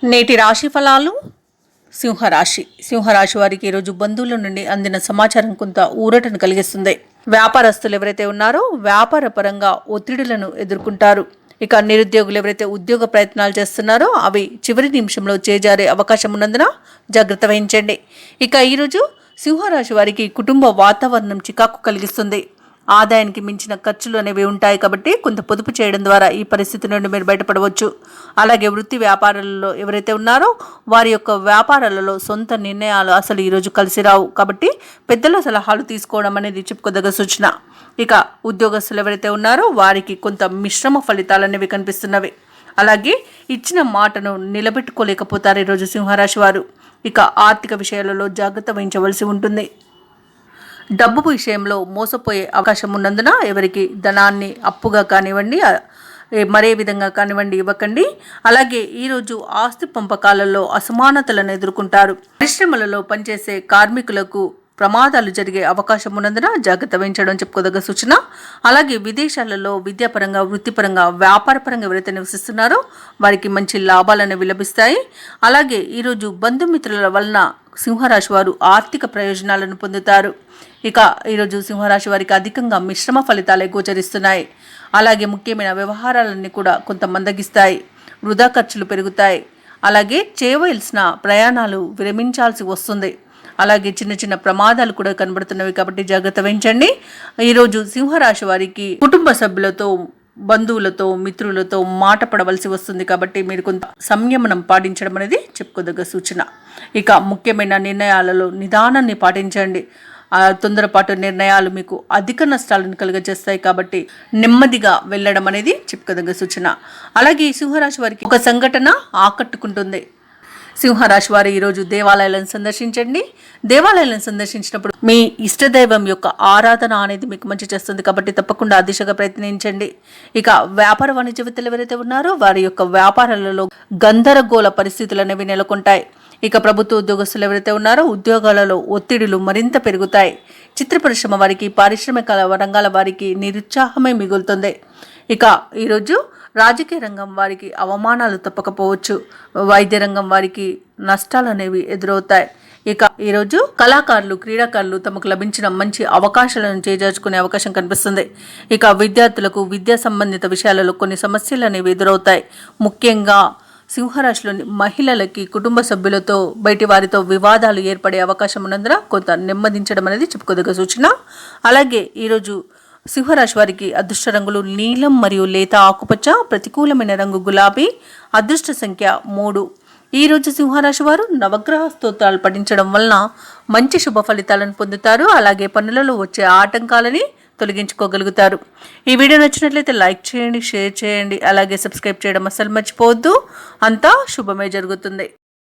నేటి రాశి ఫలాలు. సింహరాశి వారికి ఈరోజు బంధువుల నుండి అందిన సమాచారం కొంత ఊరటను కలిగిస్తుంది. వ్యాపారస్తులు ఎవరైతే ఉన్నారో వ్యాపార పరంగా ఒత్తిడులను ఎదుర్కొంటారు. ఇక నిరుద్యోగులు ఎవరైతే ఉద్యోగ ప్రయత్నాలు చేస్తున్నారో అవి చివరి నిమిషంలో చేజారే అవకాశం ఉన్నందున జాగ్రత్త వహించండి. ఇక ఈరోజు సింహరాశి వారికి కుటుంబ వాతావరణం చికాకు కలిగిస్తుంది. ఆదాయానికి మించిన ఖర్చులు అనేవి ఉంటాయి కాబట్టి కొంత పొదుపు చేయడం ద్వారా ఈ పరిస్థితి నుండి మీరు బయటపడవచ్చు. అలాగే వృత్తి వ్యాపారాలలో ఎవరైతే ఉన్నారో వారి యొక్క వ్యాపారాలలో సొంత నిర్ణయాలు అసలు ఈరోజు కలిసి రావు కాబట్టి పెద్దల సలహాలు తీసుకోవడం అనేది చెప్పుకోదగ్గ సూచన. ఇక ఉద్యోగస్తులు ఎవరైతే ఉన్నారో వారికి కొంత మిశ్రమ ఫలితాలు అనేవి కనిపిస్తున్నవి. అలాగే ఇచ్చిన మాటను నిలబెట్టుకోలేకపోతారు ఈరోజు సింహరాశి వారు. ఇక ఆర్థిక విషయాలలో జాగ్రత్త వహించవలసి ఉంటుంది. డబ్బు విషయంలో మోసపోయే అవకాశం ఉన్నందున ఎవరికి ధనాన్ని అప్పుగా కానివ్వండి మరే విధంగా కానివ్వండి ఇవ్వకండి. అలాగే ఈరోజు ఆస్తి పంపకాలలో అసమానతలను ఎదుర్కొంటారు. పరిశ్రమలలో పనిచేసే కార్మికులకు ప్రమాదాలు జరిగే అవకాశం ఉన్నందున జాగ్రత్త వహించడం చెప్పుకోదగ్గ సూచన. అలాగే విదేశాలలో విద్యాపరంగా వృత్తిపరంగా వ్యాపారపరంగా ఎవరైతే నివసిస్తున్నారో వారికి మంచి లాభాలను లభిస్తాయి. అలాగే ఈరోజు బంధుమిత్రుల వలన సింహరాశి వారు ఆర్థిక ప్రయోజనాలను పొందుతారు. ఇక ఈరోజు సింహరాశి వారికి అధికంగా మిశ్రమ ఫలితాలే గోచరిస్తున్నాయి. అలాగే ముఖ్యమైన వ్యవహారాలన్నీ కూడా కొంత మందగిస్తాయి. వృధా ఖర్చులు పెరుగుతాయి. అలాగే చేయవలసిన ప్రయాణాలు విరమించాల్సి వస్తుంది. అలాగే చిన్న చిన్న ప్రమాదాలు కూడా కనబడుతున్నవి కాబట్టి జాగ్రత్త వహించండి. ఈరోజు సింహరాశి వారికి కుటుంబ సభ్యులతో బంధువులతో మిత్రులతో మాట పడవలసి వస్తుంది కాబట్టి మీరు కొంత సంయమనం పాటించడం అనేది చెప్పుకోదగ్గ సూచన. ఇక ముఖ్యమైన నిర్ణయాలలో నిదానాన్ని పాటించండి. తొందరపాటు నిర్ణయాలు మీకు అధిక నష్టాలను కలుగజేస్తాయి కాబట్టి నెమ్మదిగా వెళ్ళడం అనేది చెప్పుకోదగ్గ సూచన. అలాగే సింహరాశి వారికి ఒక సంఘటన ఆకట్టుకుంటుంది. సింహరాశి వారు ఈరోజు దేవాలయాలను సందర్శించండి. దేవాలయాలను సందర్శించినప్పుడు మీ ఇష్టదైవం యొక్క ఆరాధన అనేది మీకు మంచి చేస్తుంది కాబట్టి తప్పకుండా ఆ దిశగా ప్రయత్నించండి. ఇక వ్యాపార వాణిజ్యవేత్తలు ఎవరైతే ఉన్నారో వారి యొక్క వ్యాపారాలలో గందరగోళ పరిస్థితులు అనేవి నెలకొంటాయి. ఇక ప్రభుత్వ ఉద్యోగస్తులు ఎవరైతే ఉన్నారో ఉద్యోగాలలో ఒత్తిడులు మరింత పెరుగుతాయి. చిత్ర పరిశ్రమ వారికి పారిశ్రామిక రంగాల వారికి నిరుత్సాహమే మిగులుతుంది. ఇక ఈరోజు రాజకీయ రంగం వారికి అవమానాలు తప్పకపోవచ్చు. వైద్య రంగం వారికి నష్టాలు అనేవి ఎదురవుతాయి. ఇక ఈరోజు కళాకారులు క్రీడాకారులు తమకు లభించిన మంచి అవకాశాలను చేజార్చుకునే అవకాశం కనిపిస్తుంది. ఇక విద్యార్థులకు విద్యా సంబంధిత విషయాలలో కొన్ని సమస్యలు అనేవి ఎదురవుతాయి. ముఖ్యంగా సింహరాశిలోని మహిళలకి కుటుంబ సభ్యులతో బయటి వారితో వివాదాలు ఏర్పడే అవకాశం ఉన్నందున కొంత నెమ్మదించడం అనేది చెప్పుకోదగ్గ సూచన. అలాగే ఈరోజు సింహరాశి వారికి అదృష్ట రంగులు నీలం మరియు లేత ఆకుపచ్చ, ప్రతికూలమైన రంగు గులాబీ, అదృష్ట సంఖ్య 3. ఈరోజు సింహరాశి వారు నవగ్రహ స్తోత్రాలు పఠించడం వలన మంచి శుభ ఫలితాలను పొందుతారు. అలాగే పనులలో వచ్చే ఆటంకాలని తొలగించుకోగలుగుతారు. ఈ వీడియో నచ్చినట్లయితే లైక్ చేయండి, షేర్ చేయండి, అలాగే సబ్స్క్రైబ్ చేయడం అస్సలు మర్చిపోవద్దు. అంతా శుభమే జరుగుతుంది.